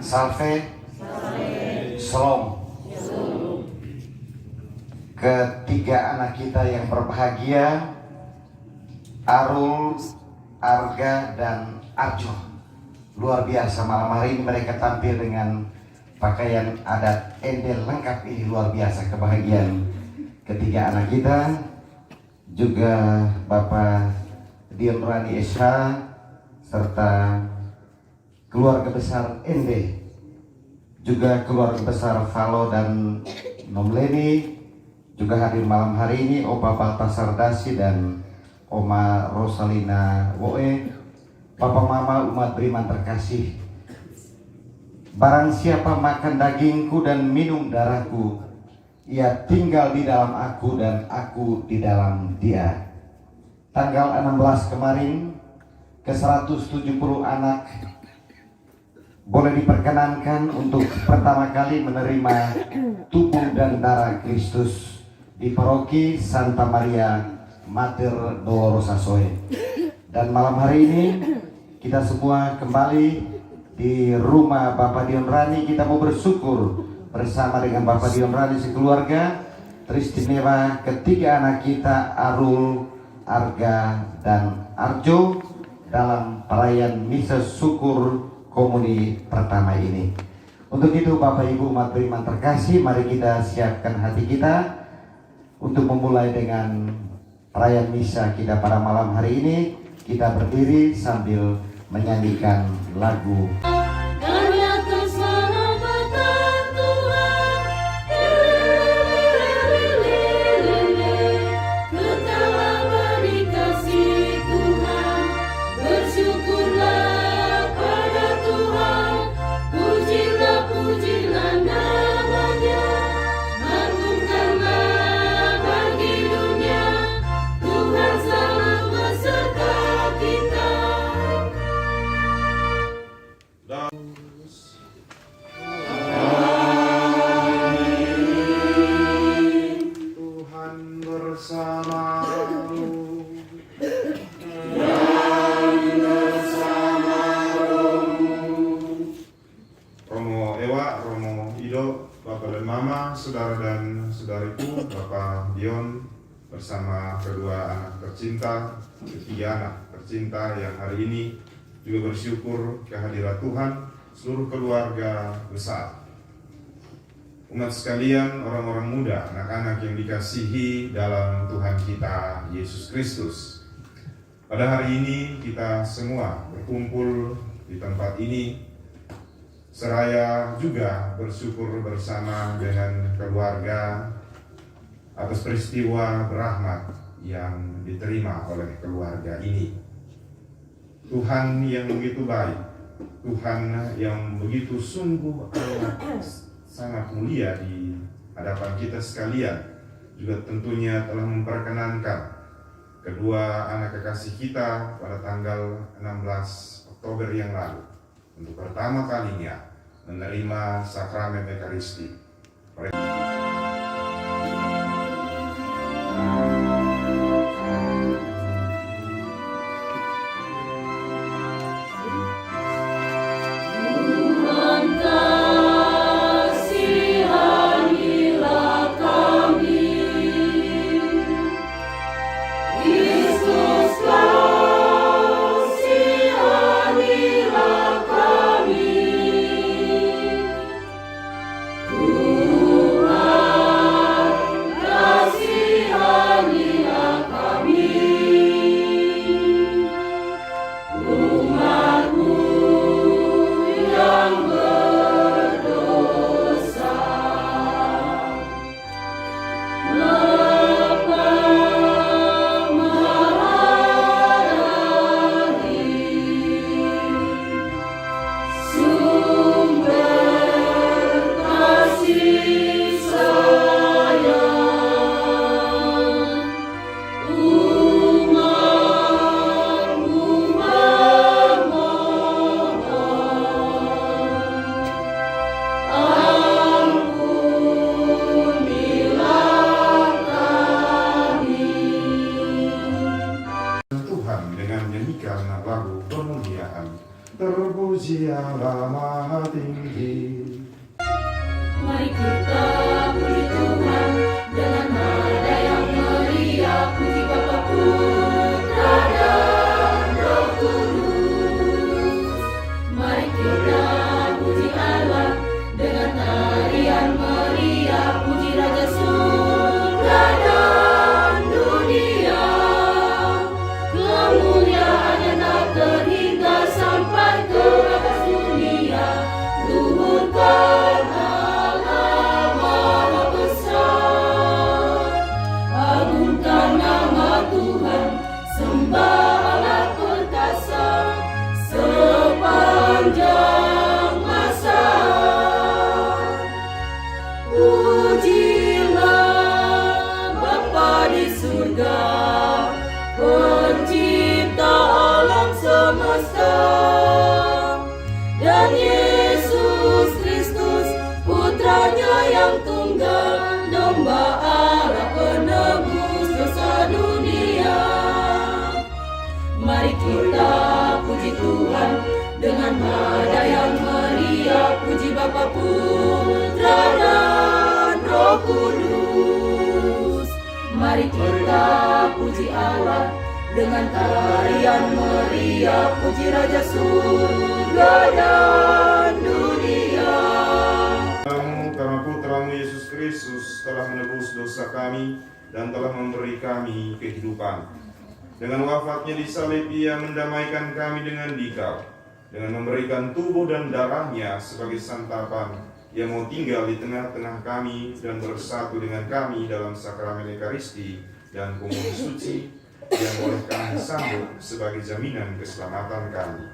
Salve, Shalom. Ketiga anak kita yang berbahagia, Arul, Arga, dan Arjo. Luar biasa, malam hari ini mereka tampil dengan pakaian adat Ende lengkap. Ini luar biasa kebahagiaan ketiga anak kita. Juga Bapak Dion Rani SH serta keluarga besar Ende, juga keluarga besar Valo dan Nomleni juga hadir malam hari ini. Opa Baltasar Dasi dan Oma Rosalina Woe. Papa Mama umat beriman terkasih, barang siapa makan dagingku dan minum darahku, ia tinggal di dalam aku dan aku di dalam dia. Tanggal 16 kemarin ke 170 anak boleh diperkenankan untuk pertama kali menerima tubuh dan darah Kristus di paroki Santa Maria Mater Dolorosa Soe. Dan malam hari ini kita semua kembali di rumah Bapak Dion Rani. Kita mau bersyukur bersama dengan Bapak Dion Rani sekeluarga teristimewa ketiga anak kita Arul, Arga, dan Arjo dalam perayaan misa syukur komuni pertama ini. Untuk itu Bapak Ibu umat beriman terkasih, mari kita siapkan hati kita untuk memulai dengan perayaan misa kita pada malam hari ini. Kita berdiri sambil menyanyikan lagu saudara dan saudariku, Bapak Dion bersama kedua anak tercinta, ketiga anak tercinta yang hari ini juga bersyukur kehadiran Tuhan, seluruh keluarga besar, umat sekalian, orang-orang muda, anak-anak yang dikasihi dalam Tuhan kita Yesus Kristus. Pada hari ini kita semua berkumpul di tempat ini seraya juga bersyukur bersama dengan keluarga atas peristiwa berahmat yang diterima oleh keluarga ini. Tuhan yang begitu baik, Tuhan yang begitu sungguh amat sangat mulia di hadapan kita sekalian, juga tentunya telah memperkenankan kedua anak kekasih kita pada tanggal 16 Oktober yang lalu untuk pertama kalinya menerima sakramen Ekaristi. Tuhan maha tinggi. Mari kita puji Tuhan dengan nada yang meriah, puji Bapa, Putra dan Roh Kudus. Mari kita puji Allah dengan tarian meriah, puji Raja surga dan dunia. Kemuliaannya tak terhingga sampai ke atas dunia. Luhurkan Allah Maha Besar, agungkan nama Tuhan, sembah Allah perkasa sepanjang masa. Pujilah Bapa di surga, pencipta alam semesta, dan Yesus Kristus, putranya yang tunggal, domba Allah penebus dosa dunia. Mari kita puji Tuhan dengan nada yang meriah, puji Bapa, Putra dan Roh Kudus. Mari kita puji Allah dengan tarian meriah, puji Raja surga dan dunia. Karena putramu Yesus Kristus telah menebus dosa kami dan telah memberi kami kehidupan. Dengan wafatnya di salib, Ia mendamaikan kami dengan Dikau. Dengan memberikan tubuh dan darahnya sebagai santapan, Ia mau tinggal di tengah-tengah kami dan bersatu dengan kami dalam sakramen Ekaristi dan komuni suci yang oleh kami sambut sebagai jaminan keselamatan kami.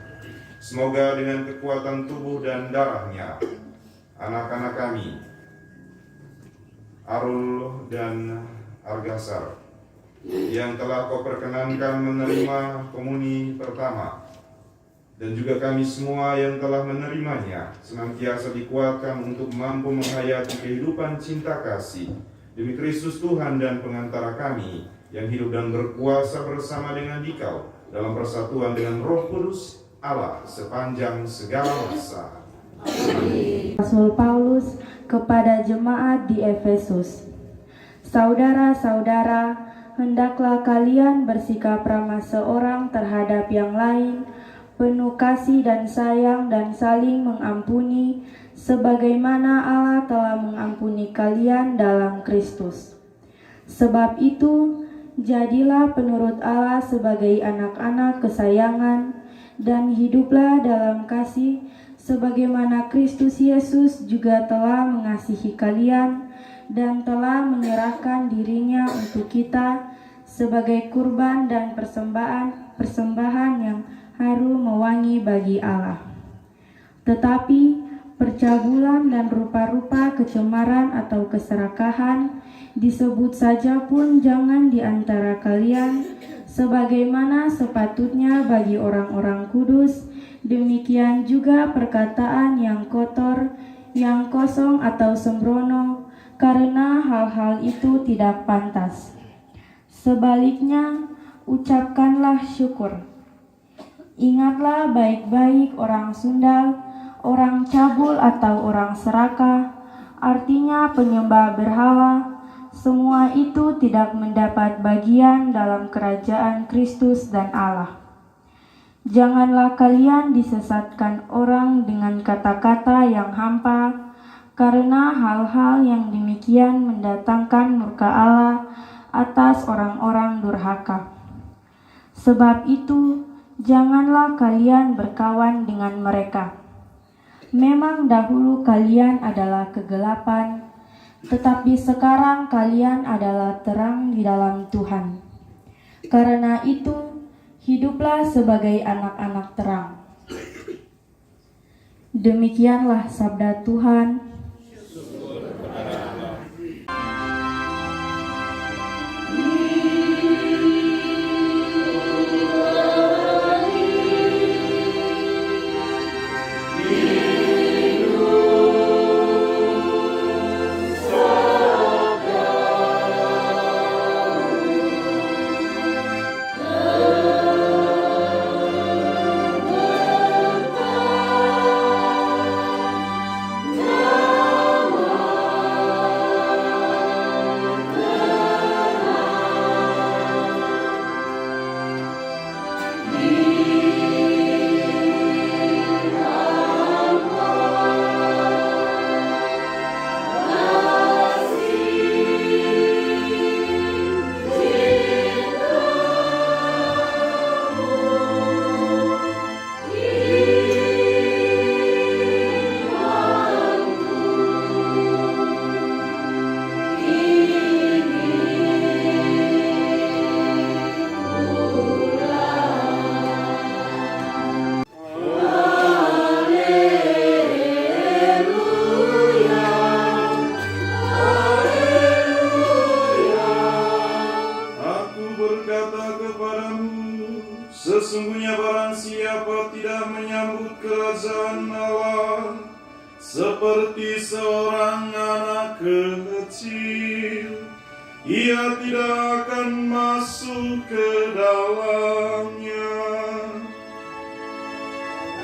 Semoga dengan kekuatan tubuh dan darahnya, anak-anak kami, Arul dan Argasar, yang telah Kau perkenankan menerima komuni pertama, dan juga kami semua yang telah menerimanya, senantiasa dikuatkan untuk mampu menghayati kehidupan cinta kasih demi Kristus Tuhan dan pengantara kami, yang hidup dan berkuasa bersama dengan Dikau dalam persatuan dengan Roh Kudus Allah sepanjang segala masa. Rasul Paulus kepada jemaat di Efesus. Saudara-saudara, hendaklah kalian bersikap ramah seorang terhadap yang lain, penuh kasih dan sayang, dan saling mengampuni, sebagaimana Allah telah mengampuni kalian dalam Kristus. Sebab itu, jadilah penurut Allah sebagai anak-anak kesayangan, dan hiduplah dalam kasih, sebagaimana Kristus Yesus juga telah mengasihi kalian, dan telah menyerahkan dirinya untuk kita sebagai kurban dan persembahan yang harum mewangi bagi Allah. Tetapi percabulan dan rupa-rupa kecemaran atau keserakahan disebut saja pun jangan di antara kalian, sebagaimana sepatutnya bagi orang-orang kudus. Demikian juga perkataan yang kotor, yang kosong atau sembrono, karena hal-hal itu tidak pantas. Sebaliknya, ucapkanlah syukur. Ingatlah baik-baik orang sundal, orang cabul atau orang serakah, artinya penyembah berhala, semua itu tidak mendapat bagian dalam kerajaan Kristus dan Allah. Janganlah kalian disesatkan orang dengan kata-kata yang hampa, karena hal-hal yang demikian mendatangkan murka Allah atas orang-orang durhaka. Sebab itu, janganlah kalian berkawan dengan mereka. Memang dahulu kalian adalah kegelapan, tetapi sekarang kalian adalah terang di dalam Tuhan. Karena itu, hiduplah sebagai anak-anak terang. Demikianlah sabda Tuhan. seperti seorang anak kecil. Ia tidak akan masuk ke dalamnya.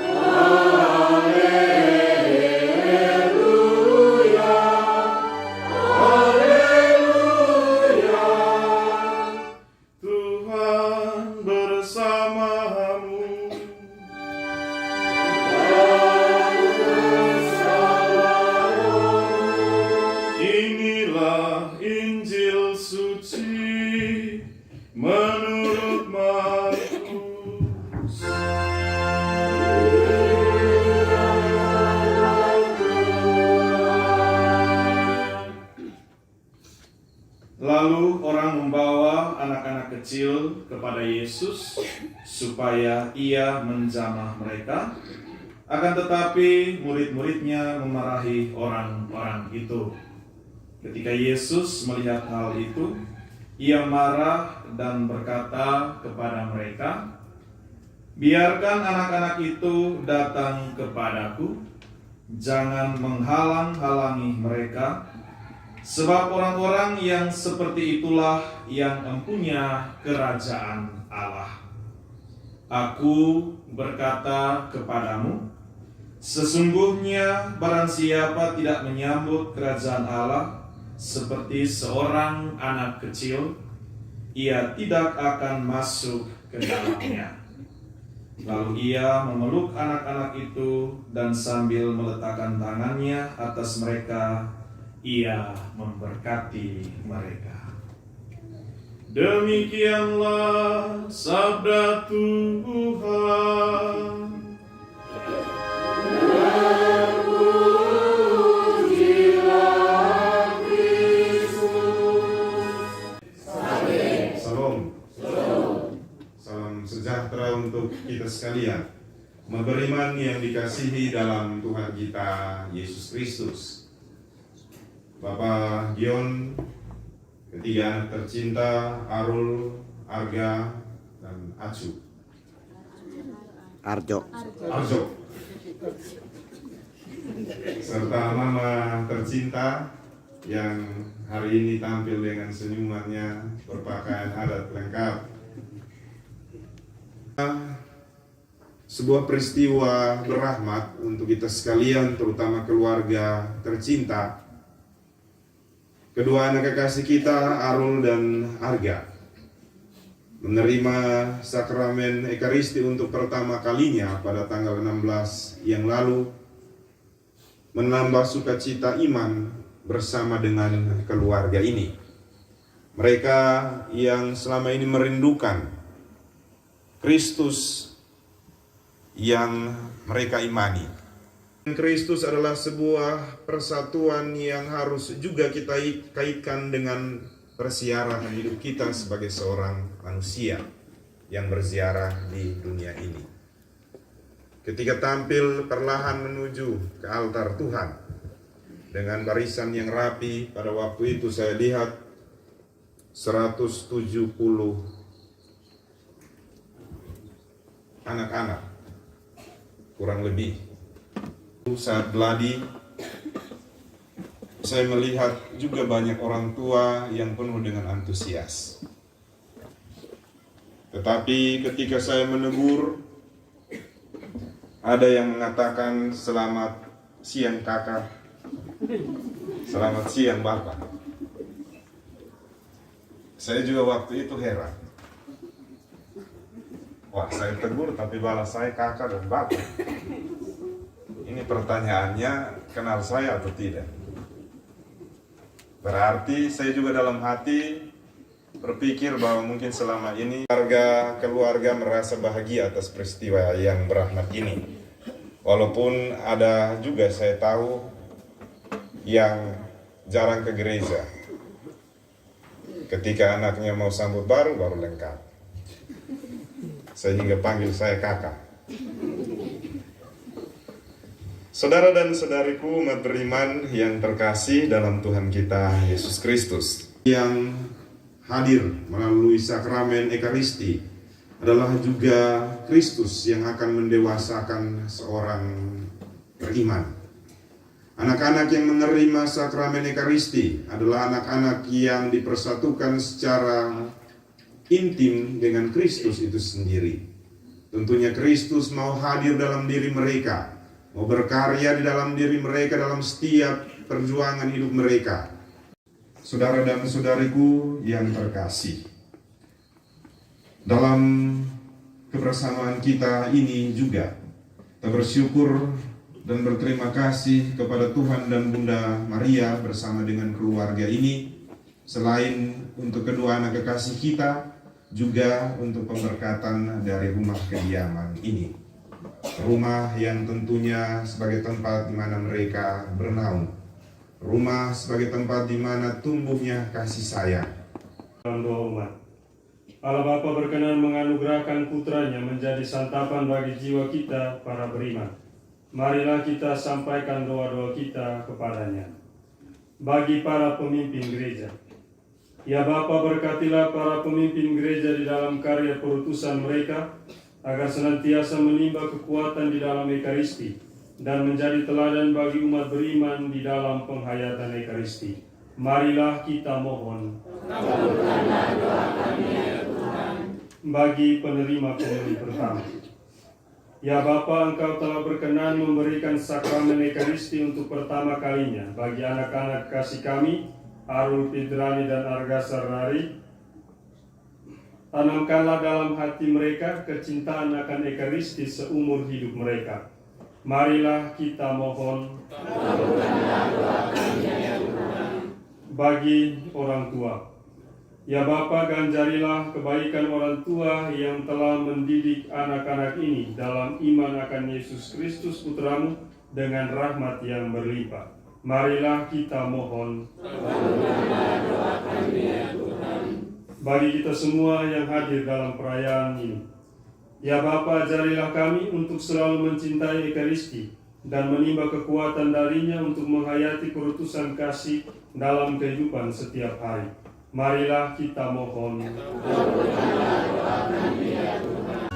Haleluya, haleluya. Tuhan bersamamu. Inilah Injil suci menurut Markus. Lalu orang membawa anak-anak kecil kepada Yesus supaya ia menjamah mereka. Akan tetapi murid-muridnya memarahi orang-orang itu. Ketika Yesus melihat hal itu, ia marah dan berkata kepada mereka, "Biarkan anak-anak itu datang kepadaku, jangan menghalang-halangi mereka, sebab orang-orang yang seperti itulah yang mempunyai kerajaan Allah. Aku berkata kepadamu, sesungguhnya barang siapa tidak menyambut kerajaan Allah seperti seorang anak kecil, ia tidak akan masuk ke dalamnya." Lalu ia memeluk anak-anak itu dan sambil meletakkan tangannya atas mereka, ia memberkati mereka. Demikianlah sabda Tuhan. Salam sejahtera untuk kita sekalian. Umat beriman yang dikasihi dalam Tuhan kita Yesus Kristus. Bapak Gion, ketiga anak tercinta, Arul, Arga, dan Acu. Arjo. Serta mama tercinta yang hari ini tampil dengan senyumannya, berpakaian adat lengkap. Sebuah peristiwa berrahmat untuk kita sekalian, terutama keluarga tercinta. Kedua anak kekasih kita, Arul dan Arga, menerima sakramen Ekaristi untuk pertama kalinya pada tanggal 16 yang lalu, menambah sukacita iman bersama dengan keluarga ini. Mereka yang selama ini merindukan Kristus yang mereka imani. Kristus adalah sebuah persatuan yang harus juga kita kaitkan dengan persiaran hidup kita sebagai seorang manusia yang berziarah di dunia ini. Ketika tampil perlahan menuju ke altar Tuhan dengan barisan yang rapi, pada waktu itu saya lihat 170 anak-anak kurang lebih. Saat gladi, saya melihat juga banyak orang tua yang penuh dengan antusias. Tetapi ketika saya menegur, ada yang mengatakan selamat siang kakak, selamat siang bapak. Saya juga waktu itu heran. Wah, saya tegur tapi balas saya kakak dan bapak. Ini pertanyaannya, kenal saya atau tidak? Berarti saya juga dalam hati berpikir bahwa mungkin selama ini keluarga merasa bahagia atas peristiwa yang berrahmat ini. Walaupun ada juga saya tahu yang jarang ke gereja. Ketika anaknya mau sambut baru lengkap. Sehingga panggil saya kakak. Saudara dan saudariku umat beriman yang terkasih dalam Tuhan kita Yesus Kristus, yang hadir melalui sakramen Ekaristi adalah juga Kristus yang akan mendewasakan seorang beriman. Anak-anak yang menerima sakramen Ekaristi adalah anak-anak yang dipersatukan secara intim dengan Kristus itu sendiri. Tentunya Kristus mau hadir dalam diri mereka, mau berkarya di dalam diri mereka dalam setiap perjuangan hidup mereka. Saudara dan saudariku yang terkasih, dalam kebersamaan kita ini juga kita bersyukur dan berterima kasih kepada Tuhan dan Bunda Maria bersama dengan keluarga ini, selain untuk kedua anak kekasih kita, juga untuk pemberkatan dari rumah kediaman ini. Rumah yang tentunya sebagai tempat di mana mereka bernaung. Rumah sebagai tempat di mana tumbuhnya kasih sayang. Dalam doa umat, Allah Bapa berkenan menganugerahkan putranya menjadi santapan bagi jiwa kita para beriman. Marilah kita sampaikan doa-doa kita kepadanya. Bagi para pemimpin gereja, ya Bapa, berkatilah para pemimpin gereja di dalam karya perutusan mereka, agar senantiasa menimba kekuatan di dalam Ekaristi, dan menjadi teladan bagi umat beriman di dalam penghayatan Ekaristi. Marilah kita mohon. Kabulkanlah doa kami ya Tuhan. Bagi penerima pemilu pertama, ya Bapa, Engkau telah berkenan memberikan sakramen Ekaristi untuk pertama kalinya bagi anak-anak kasih kami, Arul Pidrani dan Arga Sarnari. Tanamkanlah dalam hati mereka kecintaan akan Ekaristi seumur hidup mereka. Marilah kita mohon. Kabulkanlah doa kami ya Tuhan. Bagi orang tua, ya Bapa, ganjarilah kebaikan orang tua yang telah mendidik anak-anak ini dalam iman akan Yesus Kristus Putramu dengan rahmat yang berlimpah. Marilah kita mohon. Kabulkanlah doa kami ya Tuhan. Bagi kita semua yang hadir dalam perayaan ini, ya Bapa, ajarilah kami untuk selalu mencintai Ekaristi dan menimba kekuatan darinya untuk menghayati perutusan kasih dalam kehidupan setiap hari. Marilah kita mohon. Kabulkanlah doa kami ya Tuhan.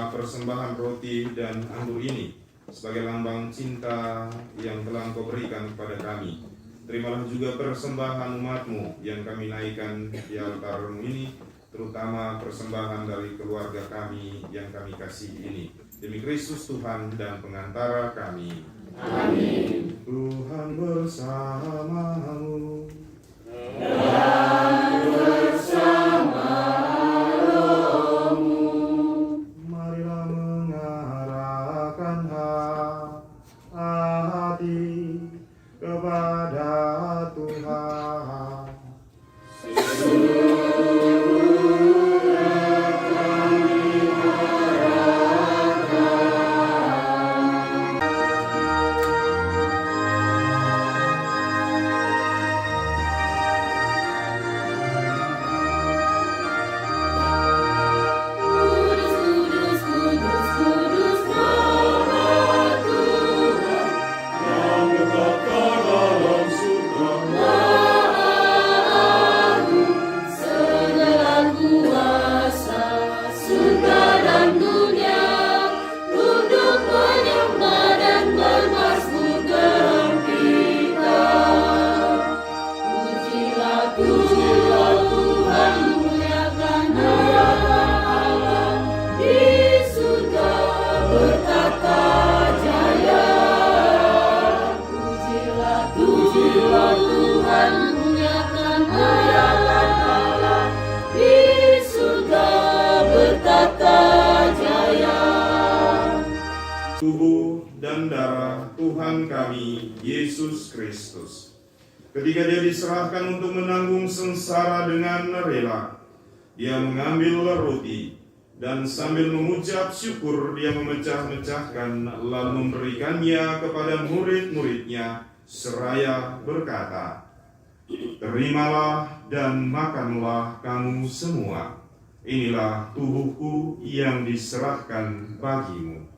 Persembahan roti dan anggur ini sebagai lambang cinta yang telah Engkau berikan kepada kami. Terimalah juga persembahan umat-Mu yang kami naikkan di altar-Mu ini, terutama persembahan dari keluarga kami yang kami kasihi ini. Demi Kristus Tuhan dan pengantara kami. Amin. Tuhan bersamamu. Dan bersama Marilah mengarahkan hati kepada Tuhan. Pujilah Tuhan, muliakan Allah di surga bertata jaya. Pujilah Tuhan, muliakan Allah di surga bertata jaya. Tubuh dan darah Tuhan kami, Yesus Kristus. Ketika dia diserahkan untuk menanggung sengsara dengan rela, dia mengambil roti dan sambil mengucap syukur dia memecah-mecahkan lalu memberikannya kepada murid-muridnya seraya berkata, "Terimalah dan makanlah kamu semua. Inilah tubuhku yang diserahkan bagimu."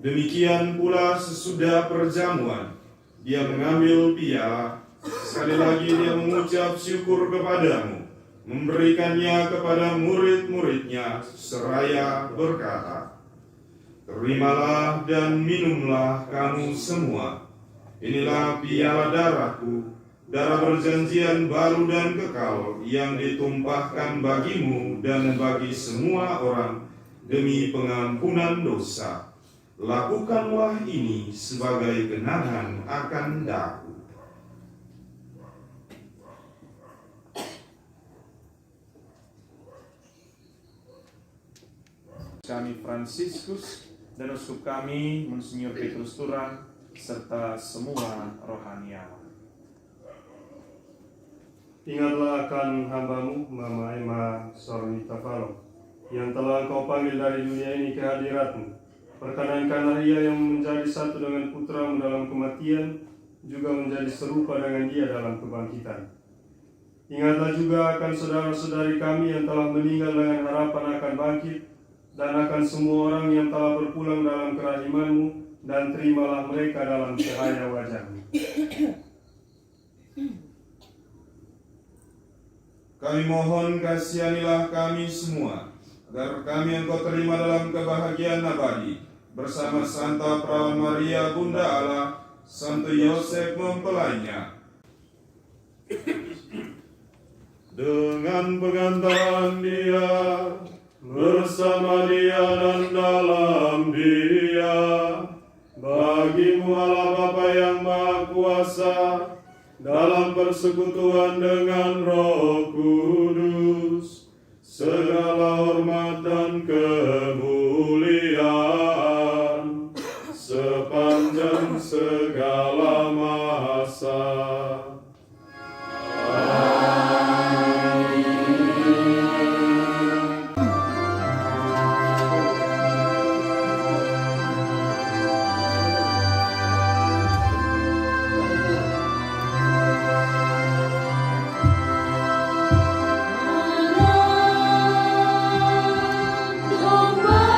Demikian pula sesudah perjamuan, dia mengambil piala, sekali lagi dia mengucap syukur kepadamu, memberikannya kepada murid-muridnya, seraya berkata, "Terimalah dan minumlah kamu semua. Inilah piala darahku, darah perjanjian baru dan kekal, yang ditumpahkan bagimu dan bagi semua orang demi pengampunan dosa. Lakukanlah ini sebagai kenangan akan daku." Kami Fransiskus dan uskup kami Monsinyur Petrus Turang serta semua rohaniawan. Ingatlah akan hambamu, Mama Emma Sornita Falo, yang telah kau panggil dari dunia ini ke hadiratmu. Perkenankanlah ia yang menjadi satu dengan putramu dalam kematian, juga menjadi serupa dengan dia dalam kebangkitan. Ingatlah juga akan saudara-saudari kami yang telah meninggal dengan harapan akan bangkit, dan akan semua orang yang telah berpulang dalam kerahimanmu, dan terimalah mereka dalam cahaya wajahmu. Kami mohon kasihanilah kami semua, agar kami Engkau terima dalam kebahagiaan abadi, bersama Santa Perawan Maria Bunda Allah, Santo Yosef mempelainya. Dengan pengantaran dia, bersama dia dan dalam dia, bagimu Allah Bapa yang Maha Kuasa, dalam persekutuan dengan Roh Kudus, segala hormat dan kemuliaan sepanjang segala masa. Domba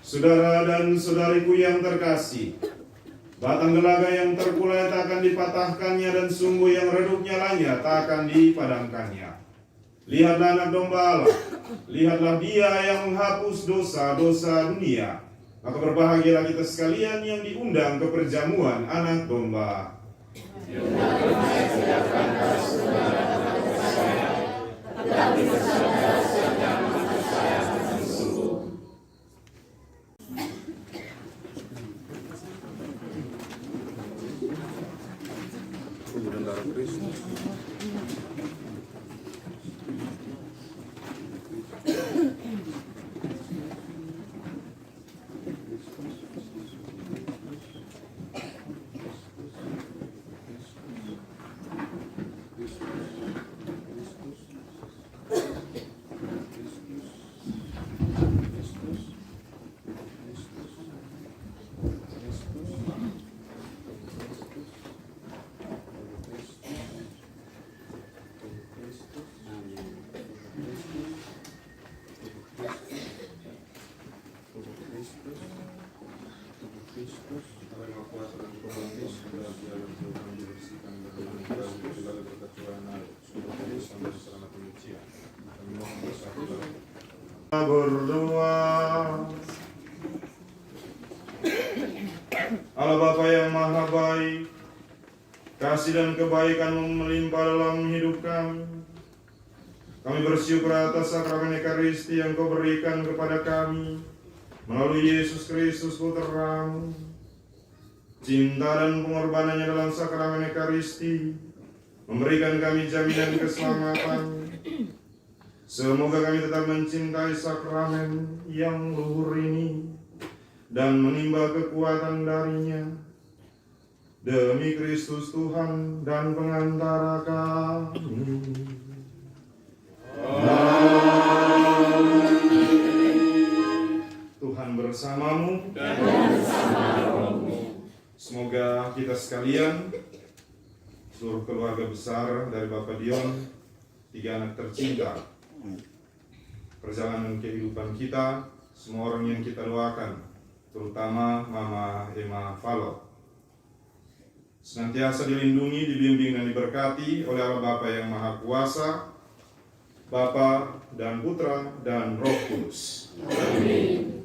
Saudara dan saudariku yang terkasih, batang gelaga yang terkulai tak akan dipatahkannya dan sumbu yang redup nyalanya tak akan dipadamkannya. Lihatlah anak domba Allah, lihatlah Dia yang menghapus dosa-dosa dunia. Maka berbahagialah kita sekalian yang diundang ke perjamuan anak domba. Berdoa. Allah Bapa yang Maha Baik, kasih dan kebaikan melimpah dalam hidup kami. Kami bersyukur atas sakramen Ekaristi yang Kau berikan kepada kami melalui Yesus Kristus Putra-Mu. Cinta dan pengorbanannya dalam sakramen Ekaristi memberikan kami jaminan keselamatan. Semoga kami tetap mencintai sakramen yang luhur ini dan menimba kekuatan darinya. Demi Kristus Tuhan dan pengantara kami. Tuhan bersamamu dan bersama rohmu. Semoga kita sekalian, seluruh keluarga besar dari Bapak Dion, 3 anak tercinta, perjalanan kehidupan kita, semua orang yang kita doakan, terutama Mama Emma Falo, senantiasa dilindungi, dibimbing dan diberkati oleh Allah Bapa yang Maha Kuasa, Bapa dan Putra dan Roh Kudus. Amin.